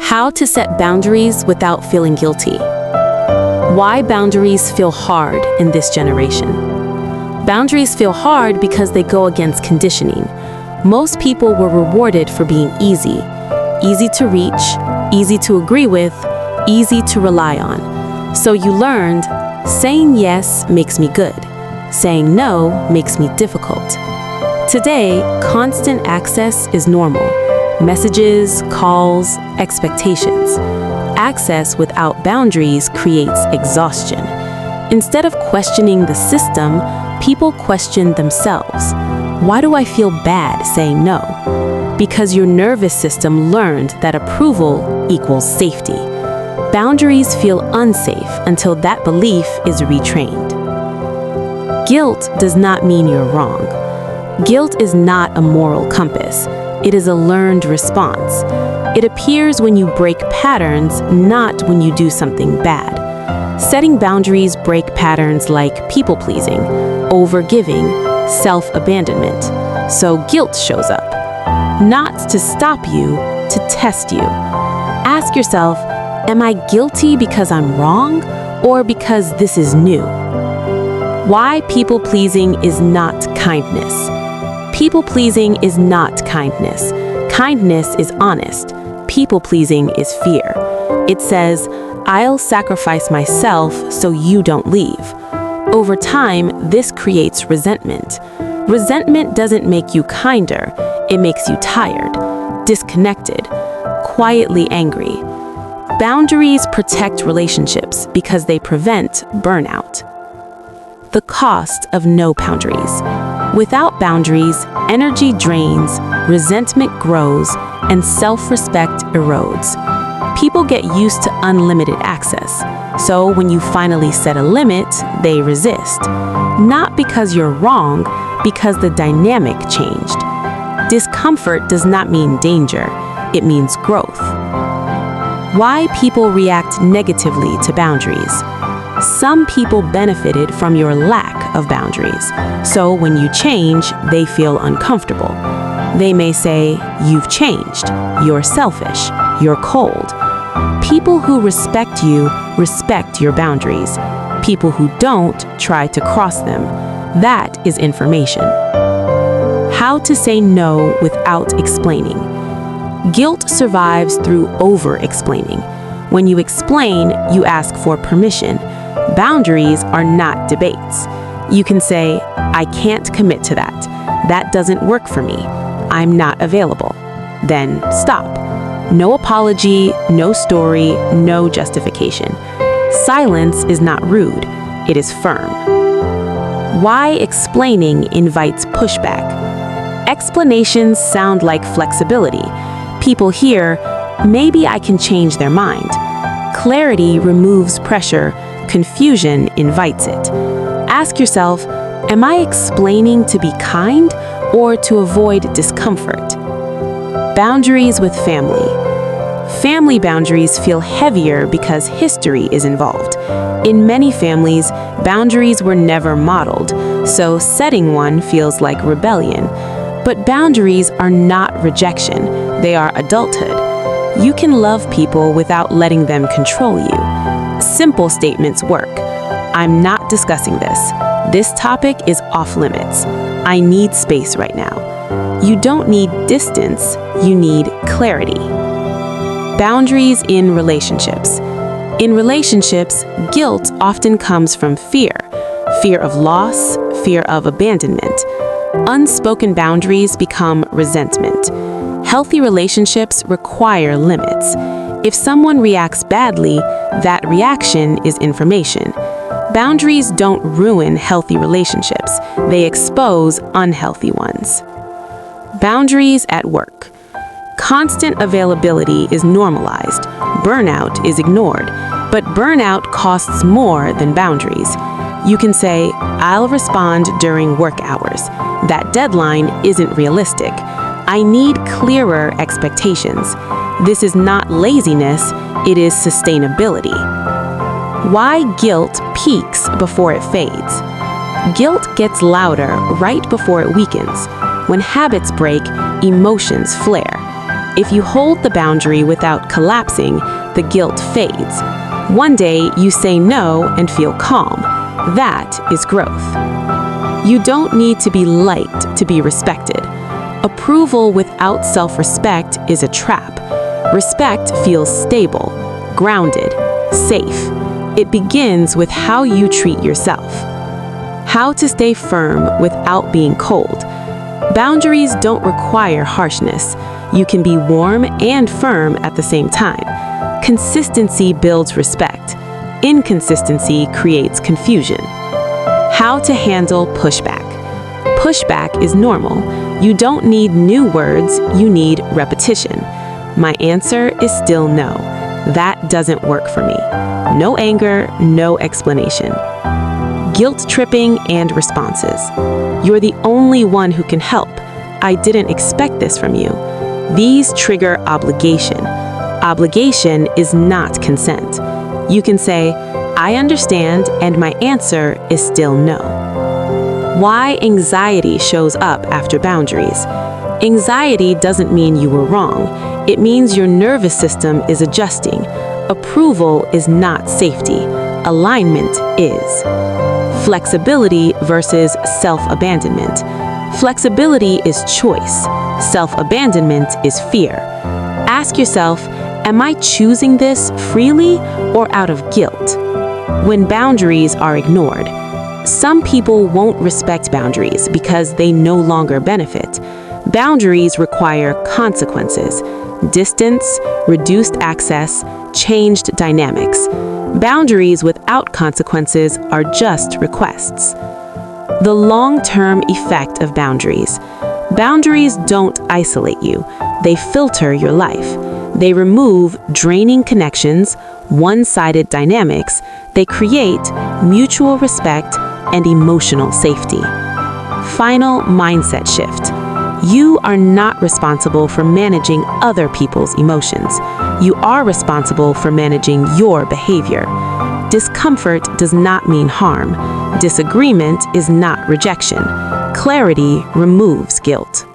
How to set boundaries without feeling guilty. Why boundaries feel hard in this generation. Boundaries feel hard because they go against conditioning. Most people were rewarded for being easy. Easy to reach, easy to agree with, easy to rely on. So you learned, saying yes makes me good. Saying no makes me difficult. Today, constant access is normal. Messages, calls, expectations. Access without boundaries creates exhaustion. Instead of questioning the system, people question themselves. Why do I feel bad saying no? Because your nervous system learned that approval equals safety. Boundaries feel unsafe until that belief is retrained. Guilt does not mean you're wrong. Guilt is not a moral compass. It is a learned response. It appears when you break patterns, not when you do something bad. Setting boundaries break patterns like people-pleasing, over-giving, self-abandonment. So guilt shows up. Not to stop you, to test you. Ask yourself, am I guilty because I'm wrong or because this is new? Why people-pleasing is not kindness. People-pleasing is not kindness. Kindness is honest. People-pleasing is fear. It says, I'll sacrifice myself so you don't leave. Over time, this creates resentment. Resentment doesn't make you kinder. It makes you tired, disconnected, quietly angry. Boundaries protect relationships because they prevent burnout. The cost of no boundaries. Without boundaries, energy drains, resentment grows, and self-respect erodes. People get used to unlimited access, so when you finally set a limit, they resist. Not because you're wrong, because the dynamic changed. Discomfort does not mean danger, it means growth. Why people react negatively to boundaries. Some people benefited from your lack of boundaries, so when you change, they feel uncomfortable. They may say, you've changed, you're selfish, you're cold. People who respect you respect your boundaries. People who don't try to cross them. That is information. How to say no without explaining. Guilt survives through over-explaining. When you explain, you ask for permission. Boundaries are not debates. You can say, I can't commit to that. That doesn't work for me. I'm not available. Then stop. No apology, no story, no justification. Silence is not rude. It is firm. Why explaining invites pushback. Explanations sound like flexibility. People hear, maybe I can change their mind. Clarity removes pressure. Confusion invites it. Ask yourself, am I explaining to be kind or to avoid discomfort? Boundaries with family. Family boundaries feel heavier because history is involved. In many families, boundaries were never modeled, so setting one feels like rebellion. But boundaries are not rejection, they are adulthood. You can love people without letting them control you. Simple statements work. I'm not discussing this. This topic is off limits. I need space right now. You don't need distance, you need clarity. Boundaries in relationships. In relationships, guilt often comes from fear. Fear of loss, fear of abandonment. Unspoken boundaries become resentment. Healthy relationships require limits. If someone reacts badly, that reaction is information. Boundaries don't ruin healthy relationships. They expose unhealthy ones. Boundaries at work. Constant availability is normalized. Burnout is ignored. But burnout costs more than boundaries. You can say, I'll respond during work hours. That deadline isn't realistic. I need clearer expectations. This is not laziness, it is sustainability. Why guilt peaks before it fades. Guilt gets louder right before it weakens. When habits break, emotions flare. If you hold the boundary without collapsing, the guilt fades. One day, you say no and feel calm. That is growth. You don't need to be liked to be respected. Approval without self-respect is a trap. Respect feels stable, grounded, safe. It begins with how you treat yourself. How to stay firm without being cold. Boundaries don't require harshness. You can be warm and firm at the same time. Consistency builds respect. Inconsistency creates confusion. How to handle pushback. Pushback is normal. You don't need new words, you need repetition. My answer is still no. That doesn't work for me. No anger, no explanation. Guilt tripping and responses. You're the only one who can help. I didn't expect this from you. These trigger obligation. Obligation is not consent. You can say, I understand, and my answer is still no. Why anxiety shows up after boundaries. Anxiety doesn't mean you were wrong. It means your nervous system is adjusting. Approval is not safety. Alignment is. Flexibility versus self-abandonment. Flexibility is choice. Self-abandonment is fear. Ask yourself, am I choosing this freely or out of guilt? When boundaries are ignored. Some people won't respect boundaries because they no longer benefit. Boundaries require consequences. Distance, reduced access, changed dynamics. Boundaries without consequences are just requests. The long-term effect of boundaries. Boundaries don't isolate you. They filter your life. They remove draining connections, one-sided dynamics. They create mutual respect and emotional safety. Final mindset shift. You are not responsible for managing other people's emotions. You are responsible for managing your behavior. Discomfort does not mean harm. Disagreement is not rejection. Clarity removes guilt.